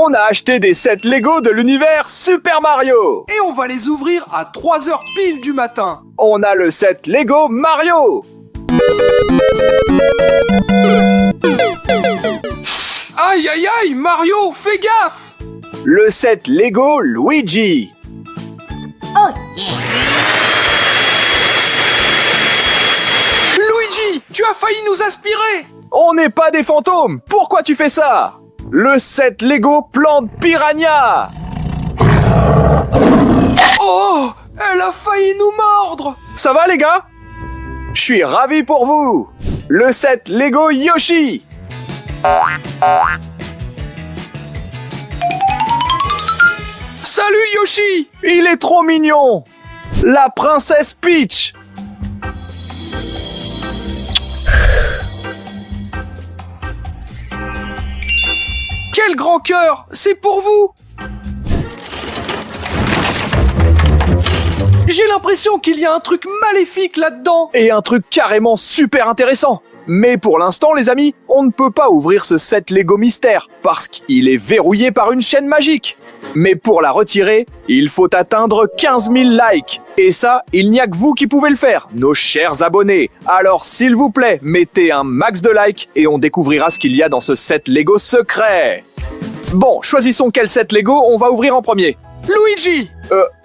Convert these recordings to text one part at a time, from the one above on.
On a acheté des sets Lego de l'univers Super Mario. Et on va les ouvrir à 3h pile du matin. On a le set Lego Mario. Aïe aïe aïe, Mario, fais gaffe! Le set Lego Luigi. Oh yeah! Luigi, tu as failli nous aspirer! On n'est pas des fantômes. Pourquoi tu fais ça? Le set Lego Plante Piranha. Oh! Elle a failli nous mordre! Ça va les gars? Je suis ravi pour vous. Le set Lego Yoshi. Salut Yoshi! Il est trop mignon. La princesse Peach. Quel grand cœur! C'est pour vous! J'ai l'impression qu'il y a un truc maléfique là-dedans! Et un truc carrément super intéressant. Mais pour l'instant, les amis, on ne peut pas ouvrir ce set Lego mystère parce qu'il est verrouillé par une chaîne magique. Mais pour la retirer, il faut atteindre 15 000 likes. Et ça, il n'y a que vous qui pouvez le faire, nos chers abonnés. Alors s'il vous plaît, mettez un max de likes et on découvrira ce qu'il y a dans ce set Lego secret. Bon, choisissons quel set Lego on va ouvrir en premier. Luigi!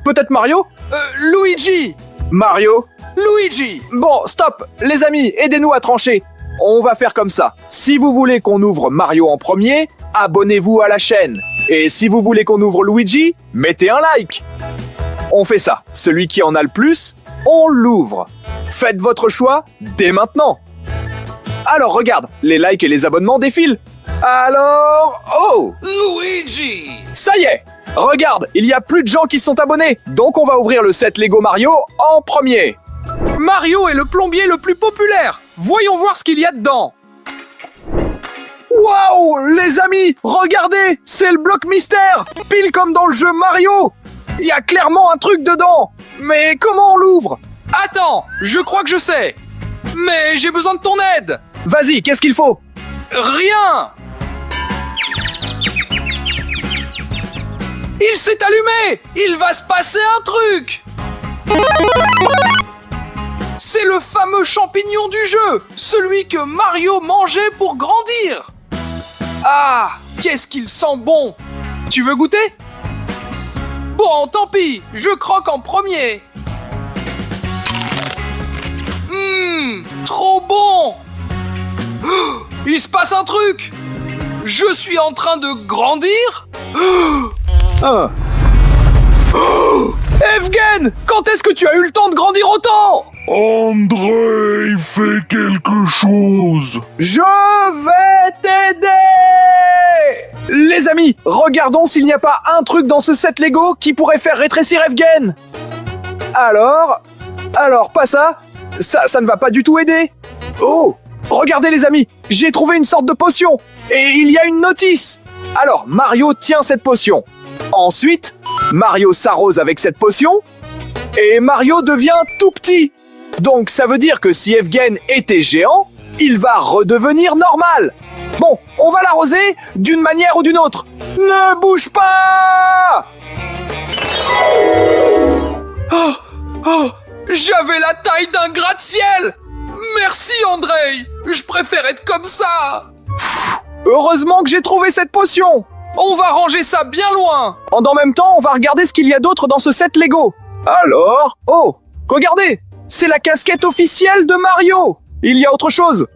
Peut-être Mario? Luigi! Mario? Luigi! Bon, stop! Les amis, aidez-nous à trancher. On va faire comme ça. Si vous voulez qu'on ouvre Mario en premier, abonnez-vous à la chaîne. Et si vous voulez qu'on ouvre Luigi, mettez un like. On fait ça. Celui qui en a le plus, on l'ouvre. Faites votre choix dès maintenant. Alors regarde, les likes et les abonnements défilent. Alors... Oh! Luigi! Ça y est! Regarde, il y a plus de gens qui sont abonnés. Donc on va ouvrir le set Lego Mario en premier. Mario est le plombier le plus populaire. Voyons voir ce qu'il y a dedans. Waouh, les amis, regardez, c'est le bloc mystère, pile comme dans le jeu Mario. Il y a clairement un truc dedans. Mais comment on l'ouvre? Attends, je crois que je sais. Mais j'ai besoin de ton aide. Vas-y, qu'est-ce qu'il faut? Rien. Il s'est allumé. Il va se passer un truc. C'est le fameux champignon du jeu, celui que Mario mangeait pour grandir. Ah, qu'est-ce qu'il sent bon. Tu veux goûter? Bon, tant pis, je croque en premier. Trop bon. Il se passe un truc. Je suis en train de grandir. Evgen, quand est-ce que tu as eu le temps de grandir autant? André, il fait quelque chose. Je vais t'aider. Les amis, regardons s'il n'y a pas un truc dans ce set Lego qui pourrait faire rétrécir Evgen. Alors, pas ça? Ça ne va pas du tout aider. Oh, regardez les amis, j'ai trouvé une sorte de potion. Et il y a une notice. Alors, Mario tient cette potion. Ensuite, Mario s'arrose avec cette potion. Et Mario devient tout petit. Donc ça veut dire que si Evgen était géant, il va redevenir normal. Bon, on va l'arroser d'une manière ou d'une autre. Ne bouge pas! Oh, j'avais la taille d'un gratte-ciel. Merci André, je préfère être comme ça. Heureusement que j'ai trouvé cette potion. On va ranger ça bien loin. En même temps, on va regarder ce qu'il y a d'autre dans ce set Lego. Alors, oh, regardez, c'est la casquette officielle de Mario. Il y a autre chose.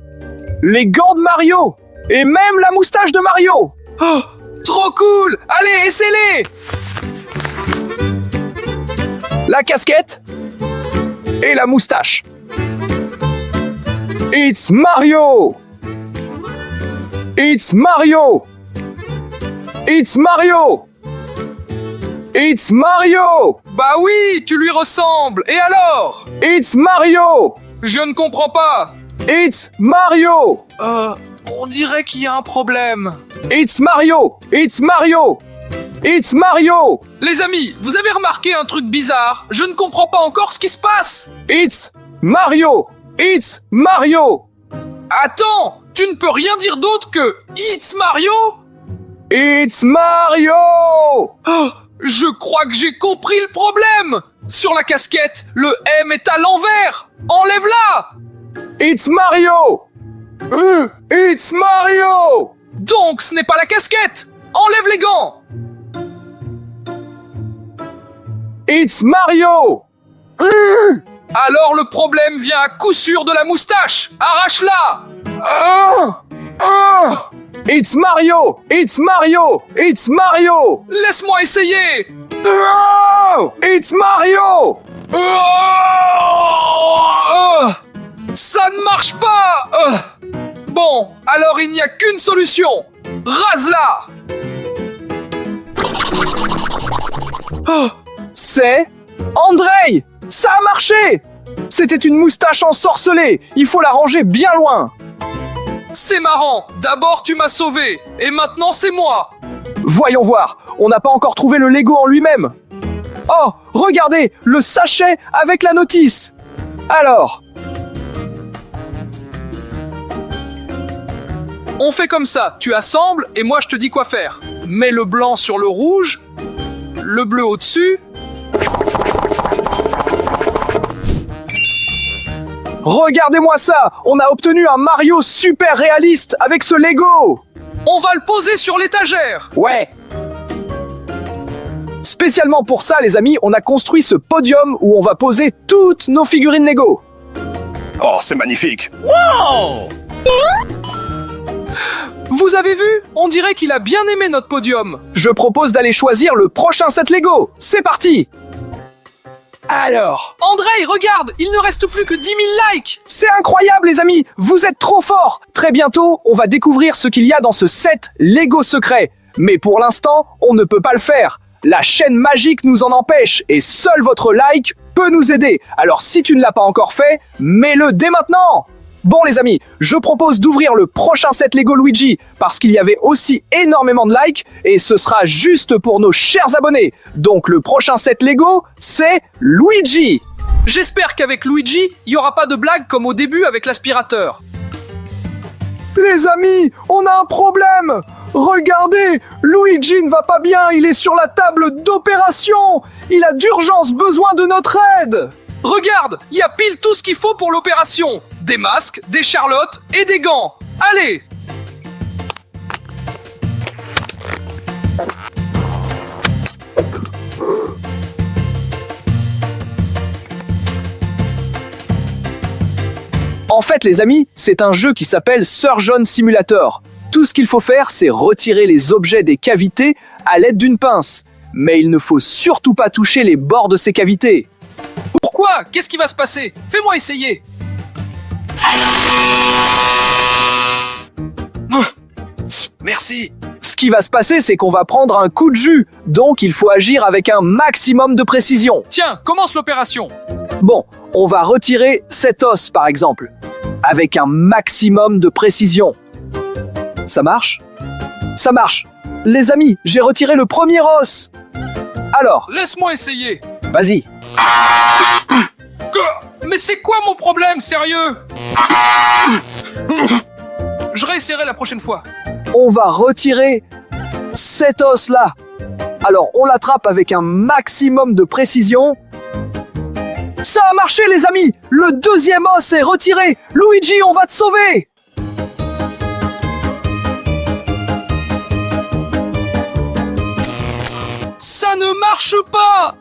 Les gants de Mario. Et même la moustache de Mario. Oh, trop cool. Allez, essaie-les. La casquette et la moustache. It's Mario. It's Mario. It's Mario. It's Mario. Bah oui, tu lui ressembles. Et alors? It's Mario. Je ne comprends pas. It's Mario. On dirait qu'il y a un problème. It's Mario. It's Mario. It's Mario. Les amis, vous avez remarqué un truc bizarre? Je ne comprends pas encore ce qui se passe. It's Mario. It's Mario. Attends, tu ne peux rien dire d'autre que It's Mario? It's Mario! Oh, je crois que j'ai compris le problème. Sur la casquette, le M est à l'envers. Enlève-la. It's Mario! It's Mario! Donc, ce n'est pas la casquette. Enlève les gants. It's Mario! Alors le problème vient à coup sûr de la moustache. Arrache-la. It's Mario! It's Mario! It's Mario! Laisse-moi essayer. It's Mario! Ça ne marche pas. Bon, alors il n'y a qu'une solution. Rase-la. C'est Andrei! Ça a marché! C'était une moustache ensorcelée! Il faut la ranger bien loin! C'est marrant. D'abord tu m'as sauvé. Et maintenant c'est moi. Voyons voir, on n'a pas encore trouvé le Lego en lui-même. Oh, regardez, le sachet avec la notice. Alors, On fait comme ça. Tu assembles et moi je te dis quoi faire. Mets le blanc sur le rouge. Le bleu au-dessus. regardez-moi ça! On a obtenu un Mario super réaliste avec ce Lego! On va le poser sur l'étagère. Ouais! Spécialement pour ça, les amis, on a construit ce podium où on va poser toutes nos figurines Lego. Oh, c'est magnifique. Vous avez vu? On dirait qu'il a bien aimé notre podium. Je propose d'aller choisir le prochain set Lego. C'est parti! Alors, Andrei, regarde, il ne reste plus que 10 000 likes. c'est incroyable les amis, vous êtes trop forts. Très bientôt, on va découvrir ce qu'il y a dans ce set Lego secret. Mais pour l'instant, on ne peut pas le faire. La chaîne magique nous en empêche et seul votre like peut nous aider. Alors si tu ne l'as pas encore fait, mets-le dès maintenant. Bon les amis, je propose d'ouvrir le prochain set Lego Luigi parce qu'il y avait aussi énormément de likes et ce sera juste pour nos chers abonnés. Donc le prochain set Lego, c'est Luigi. J'espère qu'avec Luigi, il n'y aura pas de blague comme au début avec l'aspirateur. Les amis, on a un problème. Regardez, Luigi ne va pas bien, il est sur la table d'opération. Il a d'urgence besoin de notre aide. Regarde, il y a pile tout ce qu'il faut pour l'opération. Des masques, des charlottes et des gants. Allez! En fait, les amis, c'est un jeu qui s'appelle Surgeon Simulator. Tout ce qu'il faut faire, c'est retirer les objets des cavités à l'aide d'une pince. Mais il ne faut surtout pas toucher les bords de ces cavités. Pourquoi? Qu'est-ce qui va se passer? Fais-moi essayer. Merci. Ce qui va se passer, c'est qu'on va prendre un coup de jus. Donc, il faut agir avec un maximum de précision. Tiens, commence l'opération. Bon, on va retirer cet os, par exemple, avec un maximum de précision. Ça marche? Ça marche. Les amis, j'ai retiré le premier os. Alors, Laisse-moi essayer. vas-y. Mais c'est quoi mon problème, sérieux? Je réessayerai la prochaine fois. On va retirer cet os-là. Alors, on l'attrape avec un maximum de précision. Ça a marché, les amis! Le deuxième os est retiré! Luigi, on va te sauver! Ça ne marche pas!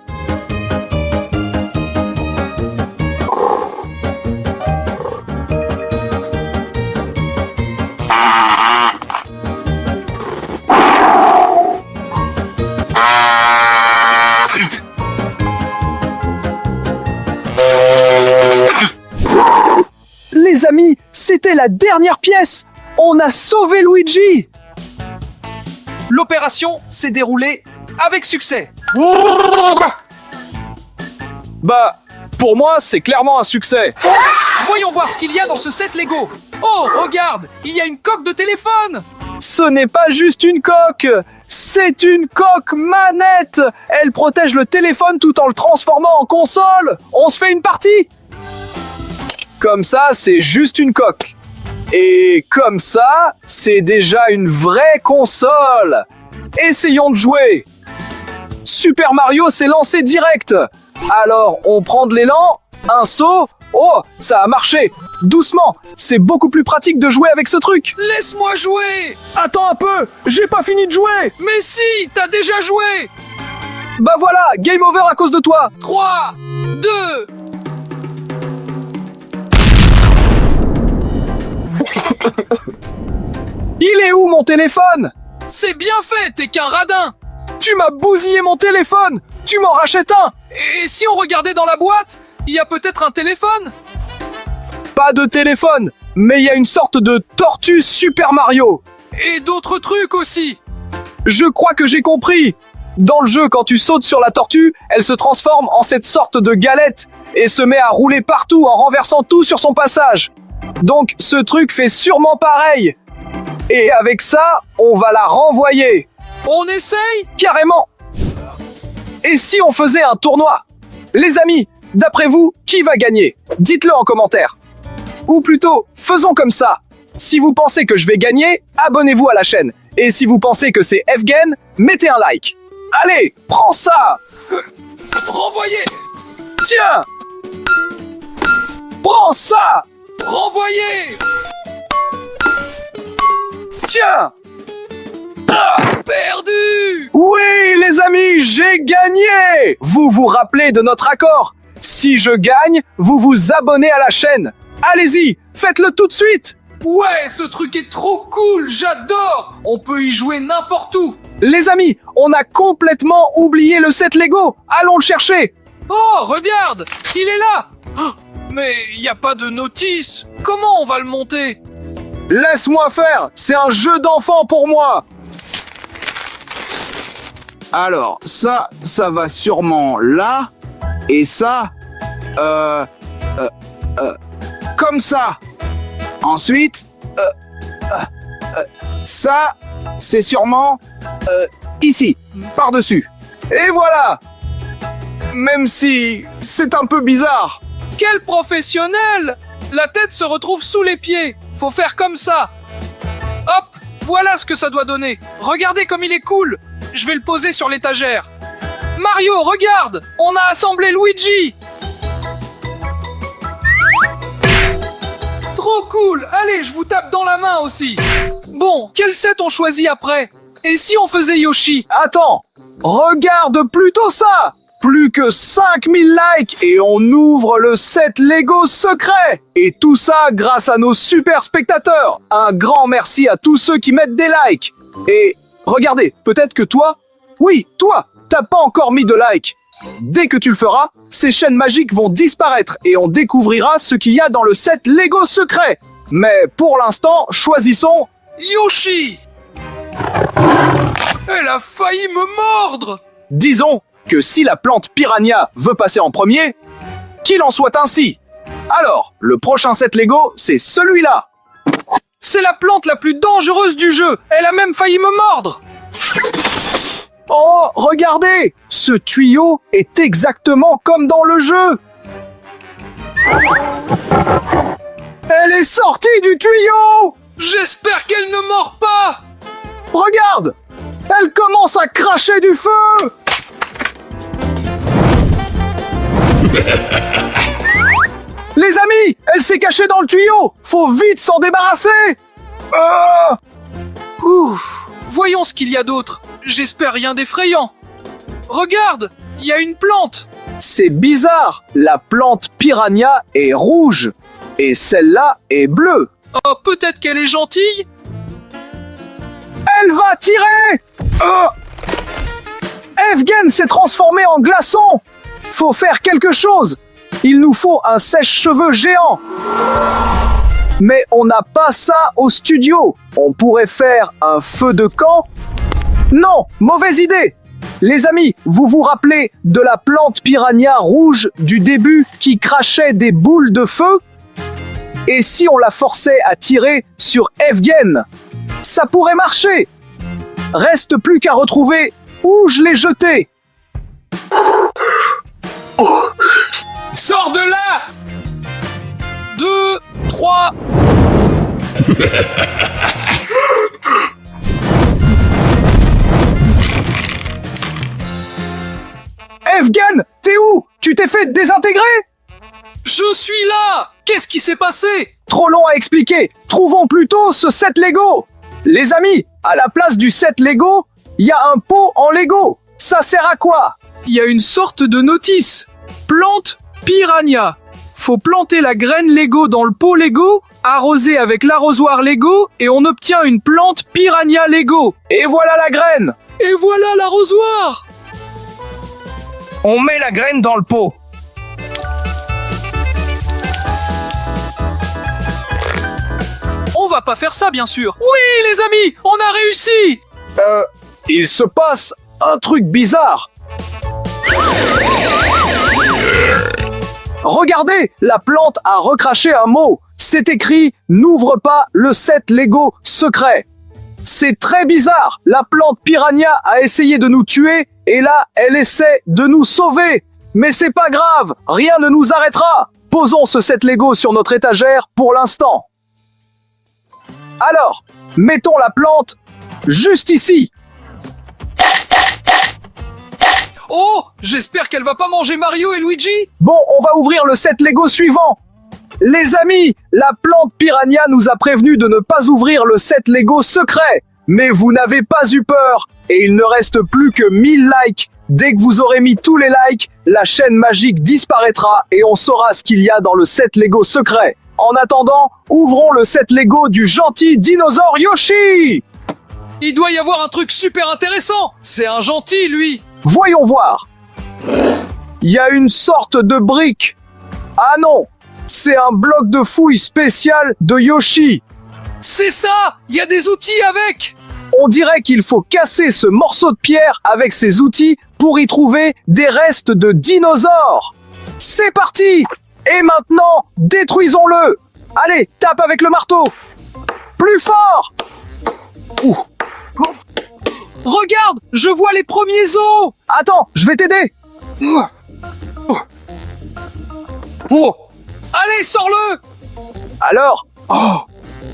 Les amis, c'était la dernière pièce! On a sauvé Luigi! L'opération s'est déroulée avec succès. Bah, pour moi, c'est clairement un succès. Voyons voir ce qu'il y a dans ce set Lego. Oh, regarde, il y a une coque de téléphone. Ce n'est pas juste une coque, c'est une coque manette. Elle protège le téléphone tout en le transformant en console. On se fait une partie? Comme ça, c'est juste une coque. Et comme ça, c'est déjà une vraie console. Essayons de jouer. Super Mario s'est lancé direct. Alors, on prend de l'élan, un saut. Oh, ça a marché. Doucement, c'est beaucoup plus pratique de jouer avec ce truc. Laisse-moi jouer! Attends un peu, j'ai pas fini de jouer. Mais si, t'as déjà joué! Bah voilà, game over à cause de toi. 3, 2... Il est où mon téléphone? C'est bien fait, t'es qu'un radin! Tu m'as bousillé mon téléphone. Tu m'en rachètes un. Et si on regardait dans la boîte, il y a peut-être un téléphone? Pas de téléphone, mais il y a une sorte de tortue Super Mario. Et d'autres trucs aussi! Je crois que j'ai compris. Dans le jeu, quand tu sautes sur la tortue, elle se transforme en cette sorte de galette et se met à rouler partout en renversant tout sur son passage. Donc ce truc fait sûrement pareil. Et avec ça, on va la renvoyer. On essaye? Carrément. Et si on faisait un tournoi? Les amis, d'après vous, qui va gagner? Dites-le en commentaire. Ou plutôt, faisons comme ça. Si vous pensez que je vais gagner, abonnez-vous à la chaîne. Et si vous pensez que c'est Evgen, mettez un like. Allez, prends ça! Renvoyer! Tiens! Prends ça! Renvoyer! Tiens! Perdu! Oui, les amis, j'ai gagné! Vous vous rappelez de notre accord? Si je gagne, vous vous abonnez à la chaîne. Allez-y, faites-le tout de suite! Ouais, ce truc est trop cool, j'adore! On peut y jouer n'importe où! Les amis, on a complètement oublié le set Lego. Allons le chercher. Oh, regarde! Il est là! Oh, mais y a pas de notice! Comment on va le monter? Laisse-moi faire, c'est un jeu d'enfant pour moi. Alors, ça va sûrement là, et ça, comme ça. Ensuite, ça, c'est sûrement ici, par-dessus. Et voilà. Même si c'est un peu bizarre. Quel professionnel! La tête se retrouve sous les pieds. Faut faire comme ça. Hop, voilà ce que ça doit donner. Regardez comme il est cool. Je vais le poser sur l'étagère. Mario, regarde! On a assemblé Luigi! Trop cool! Allez, je vous tape dans la main aussi. Bon, quel set on choisit après? Et si on faisait Yoshi? Attends, regarde plutôt ça. Plus que 5000 likes et on ouvre le set Lego secret. Et tout ça grâce à nos super spectateurs. Un grand merci à tous ceux qui mettent des likes. Et regardez, peut-être que toi, oui, toi, t'as pas encore mis de like. Dès que tu le feras, ces chaînes magiques vont disparaître et on découvrira ce qu'il y a dans le set Lego secret. Mais pour l'instant, choisissons Yoshi! Elle a failli me mordre! Disons que si la plante piranha veut passer en premier, qu'il en soit ainsi. Alors, le prochain set Lego, c'est celui-là. C'est la plante la plus dangereuse du jeu. Elle a même failli me mordre. Oh, regardez! Ce tuyau est exactement comme dans le jeu. Elle est sortie du tuyau! J'espère qu'elle ne mord pas. Regarde! Elle commence à cracher du feu! Les amis, elle s'est cachée dans le tuyau! Faut vite s'en débarrasser! Ouf. Voyons ce qu'il y a d'autre. J'espère rien d'effrayant. Regarde, il y a une plante. C'est bizarre, la plante piranha est rouge et celle-là est bleue. Oh, peut-être qu'elle est gentille. Elle va tirer! Evgen s'est transformé en glaçon! Faut faire quelque chose! Il nous faut un sèche-cheveux géant! Mais on n'a pas ça au studio! On pourrait faire un feu de camp? Non! Mauvaise idée! Les amis, vous vous rappelez de la plante piranha rouge du début qui crachait des boules de feu? Et si on la forçait à tirer sur Evgen? Ça pourrait marcher! Reste plus qu'à retrouver où je l'ai jeté! Sors de là! 2, 3... Evgen, t'es où? Tu t'es fait désintégrer? Je suis là! Qu'est-ce qui s'est passé? Trop long à expliquer. Trouvons plutôt ce set Lego. Les amis, à la place du set Lego, il y a un pot en Lego. Ça sert à quoi? Il y a une sorte de notice. Plante piranha. Faut planter la graine Lego dans le pot Lego, arroser avec l'arrosoir Lego, et on obtient une plante piranha Lego. Et voilà la graine. Et voilà l'arrosoir! On met la graine dans le pot. On va pas faire ça, bien sûr. Oui, les amis, on a réussi! Il se passe un truc bizarre. Regardez, la plante a recraché un mot. C'est écrit « N'ouvre pas le set Lego secret ». C'est très bizarre. La plante piranha a essayé de nous tuer et là, elle essaie de nous sauver. Mais c'est pas grave, rien ne nous arrêtera. Posons ce set Lego sur notre étagère pour l'instant. Alors, mettons la plante juste ici. Oh, j'espère qu'elle va pas manger Mario et Luigi. Bon, on va ouvrir le set Lego suivant. Les amis, la plante piranha nous a prévenu de ne pas ouvrir le set Lego secret. Mais vous n'avez pas eu peur. Et il ne reste plus que 1000 likes. Dès que vous aurez mis tous les likes, la chaîne magique disparaîtra et on saura ce qu'il y a dans le set Lego secret. En attendant, ouvrons le set Lego du gentil dinosaure Yoshi. Il doit y avoir un truc super intéressant. C'est un gentil, lui. Voyons voir. Il y a une sorte de brique. Ah non, c'est un bloc de fouille spécial de Yoshi. C'est ça. Il y a des outils avec. On dirait qu'il faut casser ce morceau de pierre avec ses outils pour y trouver des restes de dinosaures. C'est parti! Et maintenant, détruisons-le! Allez, tape avec le marteau! Plus fort! Ouh. Regarde, je vois les premiers os. Attends, je vais t'aider! Allez, sors-le. Alors,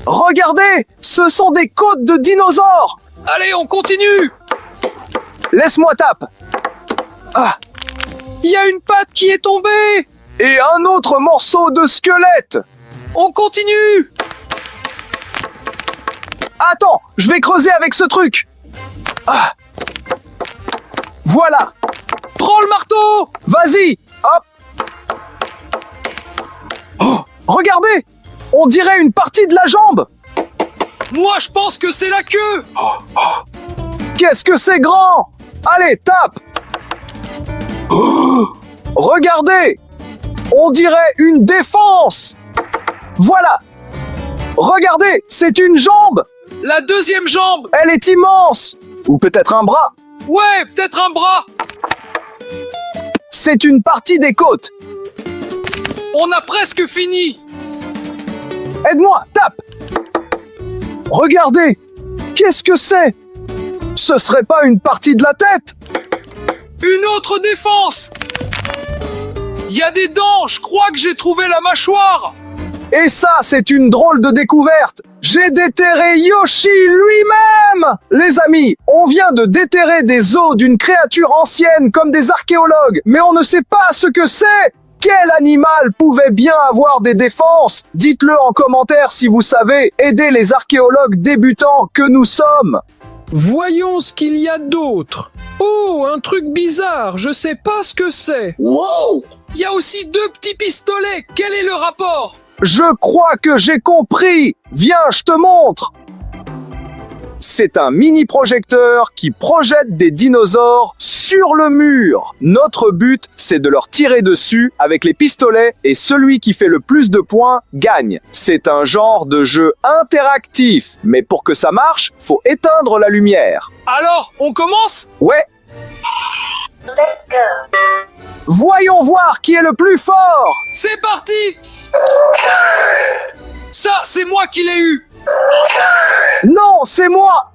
regardez! Ce sont des côtes de dinosaures! Allez, on continue. Laisse-moi tape! Il y a une patte qui est tombée. Et un autre morceau de squelette! On continue. Attends, je vais creuser avec ce truc! Voilà! Prends le marteau. Vas-y! Hop! Regardez! On dirait une partie de la jambe! Moi, je pense que c'est la queue. Qu'est-ce que c'est grand! Allez, tape! Regardez! On dirait une défense! Voilà! Regardez, c'est une jambe! La deuxième jambe. Elle est immense! Ou peut-être un bras! Ouais, peut-être un bras. C'est une partie des côtes! On a presque fini. Aide-moi, tape! Regardez! Qu'est-ce que c'est? Ce serait pas une partie de la tête? Une autre défense. Il y a des dents. Je crois que j'ai trouvé la mâchoire. Et ça, c'est une drôle de découverte! J'ai déterré Yoshi lui-même! Les amis, on vient de déterrer des os d'une créature ancienne comme des archéologues, mais on ne sait pas ce que c'est! Quel animal pouvait bien avoir des défenses? Dites-le en commentaire si vous savez, aidez les archéologues débutants que nous sommes! Voyons ce qu'il y a d'autre. Oh, un truc bizarre. Je sais pas ce que c'est. Wow! Il y a aussi 2 petits pistolets. Quel est le rapport? Je crois que j'ai compris! Viens, je te montre! C'est un mini-projecteur qui projette des dinosaures sur le mur. Notre but, c'est de leur tirer dessus avec les pistolets et celui qui fait le plus de points gagne. C'est un genre de jeu interactif, mais pour que ça marche, faut éteindre la lumière. Alors, on commence? Ouais. Voyons voir qui est le plus fort! C'est parti! Ça, c'est moi qui l'ai eu. Non, c'est moi!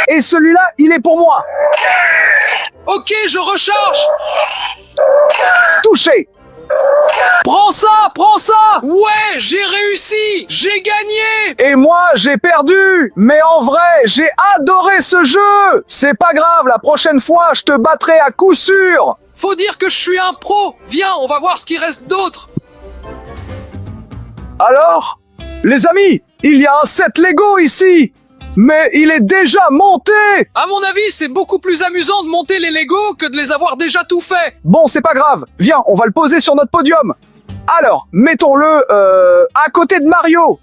Et celui-là, il est pour moi! Ok, je recharge. Touché! Prends ça, prends ça! Ouais, j'ai réussi! J'ai gagné! Et moi, j'ai perdu. Mais en vrai, j'ai adoré ce jeu. C'est pas grave, la prochaine fois, je te battrai à coup sûr. Faut dire que je suis un pro! Viens, on va voir ce qu'il reste d'autre! Alors, les amis, il y a un set Lego ici. Mais il est déjà monté. À mon avis, c'est beaucoup plus amusant de monter les Lego que de les avoir déjà tout fait! Bon, c'est pas grave. Viens, on va le poser sur notre podium. Alors, mettons-le à côté de Mario.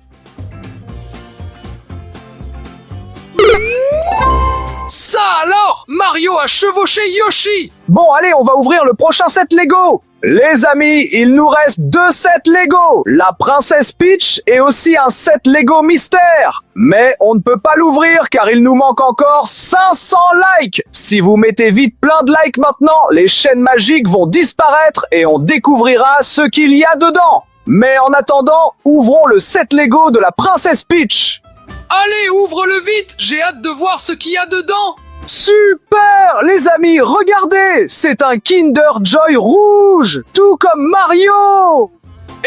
Ça alors! Mario a chevauché Yoshi! Bon, allez, on va ouvrir le prochain set Lego. Les amis, il nous reste 2 sets Lego. La princesse Peach et aussi un set Lego mystère. Mais on ne peut pas l'ouvrir car il nous manque encore 500 likes. Si vous mettez vite plein de likes maintenant, les chaînes magiques vont disparaître et on découvrira ce qu'il y a dedans. Mais en attendant, ouvrons le set Lego de la princesse Peach. Allez, ouvre-le vite! J'ai hâte de voir ce qu'il y a dedans! Super! Les amis, regardez! C'est un Kinder Joy rouge! Tout comme Mario!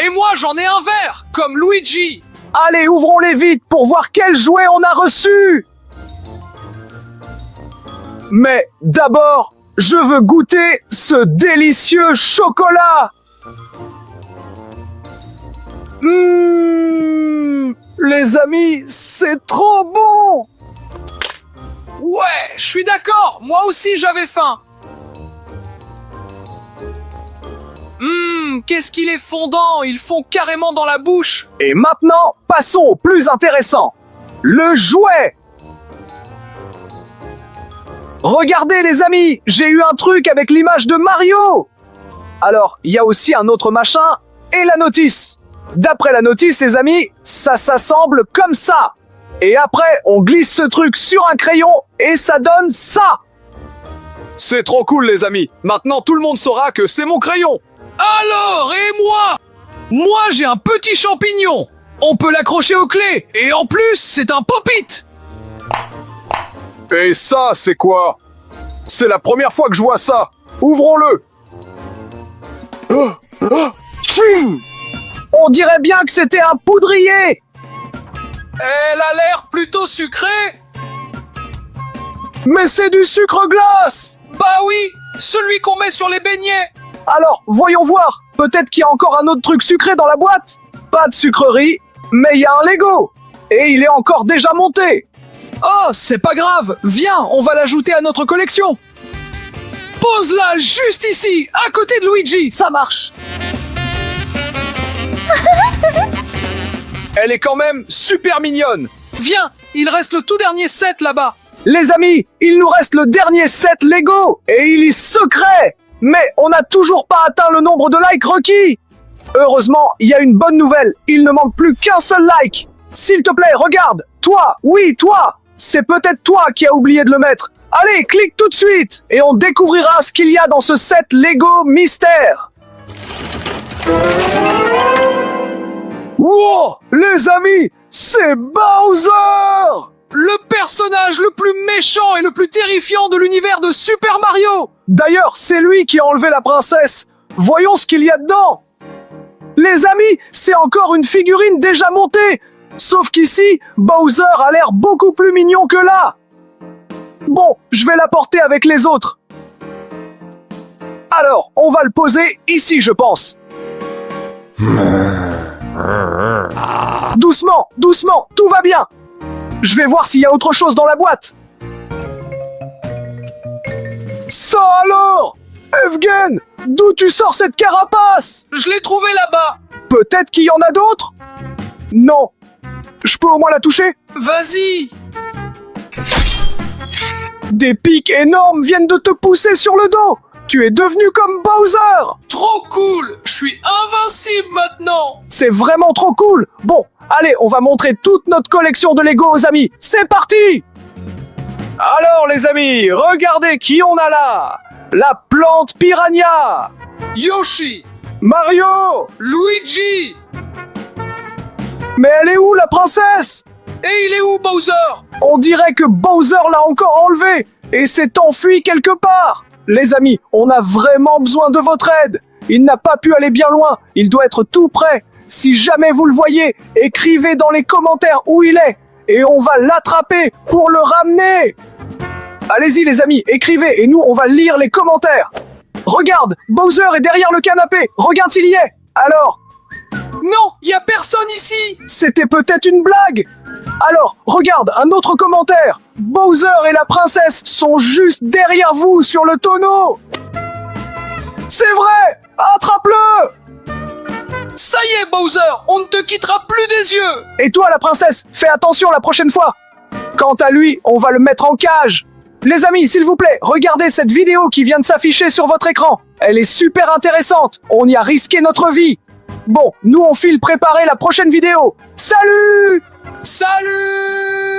Et moi, j'en ai un vert, comme Luigi! Allez, ouvrons-les vite pour voir quel jouet on a reçu! Mais d'abord, je veux goûter ce délicieux chocolat! Les amis, c'est trop bon! Ouais, je suis d'accord, moi aussi j'avais faim! Qu'est-ce qu'il est fondant, ils font carrément dans la bouche! Et maintenant, passons au plus intéressant. Le jouet! Regardez les amis, j'ai eu un truc avec l'image de Mario! Alors, il y a aussi un autre machin et la notice. D'après la notice, les amis, ça s'assemble comme ça. Et après, on glisse ce truc sur un crayon et ça donne ça. C'est trop cool les amis. Maintenant, tout le monde saura que c'est mon crayon. Alors, et moi? Moi, j'ai un petit champignon! On peut l'accrocher aux clés, et en plus, c'est un pop-it! Et ça, c'est quoi? C'est la première fois que je vois ça. Ouvrons-le. On dirait bien que c'était un poudrier. Elle a l'air plutôt sucrée! Mais c'est du sucre glace. Bah oui, celui qu'on met sur les beignets! Alors, voyons voir. Peut-être qu'il y a encore un autre truc sucré dans la boîte. Pas de sucrerie, mais il y a un Lego. Et il est encore déjà monté. Oh, c'est pas grave, viens, on va l'ajouter à notre collection! Pose-la juste ici, à côté de Luigi! Ça marche. Elle est quand même super mignonne. Viens, il reste le tout dernier set là-bas! Les amis, il nous reste le dernier set Lego. Et il est secret. Mais on n'a toujours pas atteint le nombre de likes requis. Heureusement, il y a une bonne nouvelle. Il ne manque plus qu'un seul like. S'il te plaît, regarde. Toi, oui, toi. C'est peut-être toi qui as oublié de le mettre. Allez, clique tout de suite. Et on découvrira ce qu'il y a dans ce set Lego mystère. Wow, les amis, c'est Bowser! Le personnage le plus méchant et le plus terrifiant de l'univers de Super Mario! D'ailleurs, c'est lui qui a enlevé la princesse. Voyons ce qu'il y a dedans. Les amis, c'est encore une figurine déjà montée. Sauf qu'ici, Bowser a l'air beaucoup plus mignon que là. Bon, je vais la porter avec les autres. Alors, on va le poser ici, je pense. Doucement, doucement, tout va bien. Je vais voir s'il y a autre chose dans la boîte. Ça alors! Evgen, d'où tu sors cette carapace? Je l'ai trouvé là-bas! Peut-être qu'il y en a d'autres? Non. Je peux au moins la toucher? Vas-y! Des pics énormes viennent de te pousser sur le dos. Tu es devenu comme Bowser. Trop cool! Je suis invincible maintenant! C'est vraiment trop cool. Bon, allez, on va montrer toute notre collection de Lego aux amis. C'est parti! Alors les amis, regardez qui on a là. La plante piranha. Yoshi! Mario. Luigi! Mais elle est où la princesse? Et il est où Bowser? On dirait que Bowser l'a encore enlevé et s'est enfui quelque part. Les amis, on a vraiment besoin de votre aide. Il n'a pas pu aller bien loin. Il doit être tout près. Si jamais vous le voyez, écrivez dans les commentaires où il est. Et on va l'attraper pour le ramener. Allez-y les amis, écrivez et nous on va lire les commentaires. Regarde, Bowser est derrière le canapé. Regarde s'il y est. Alors, Non, y a personne ici. c'était peut-être une blague. Alors, regarde, un autre commentaire. Bowser et la princesse sont juste derrière vous sur le tonneau. C'est vrai. Attrape-le. Ça y est, Bowser, on ne te quittera plus des yeux. Et toi, la princesse, fais attention la prochaine fois. Quant à lui, on va le mettre en cage. Les amis, s'il vous plaît, regardez cette vidéo qui vient de s'afficher sur votre écran. Elle est super intéressante. On y a risqué notre vie. Bon, nous on file préparer la prochaine vidéo. Salut! Salut!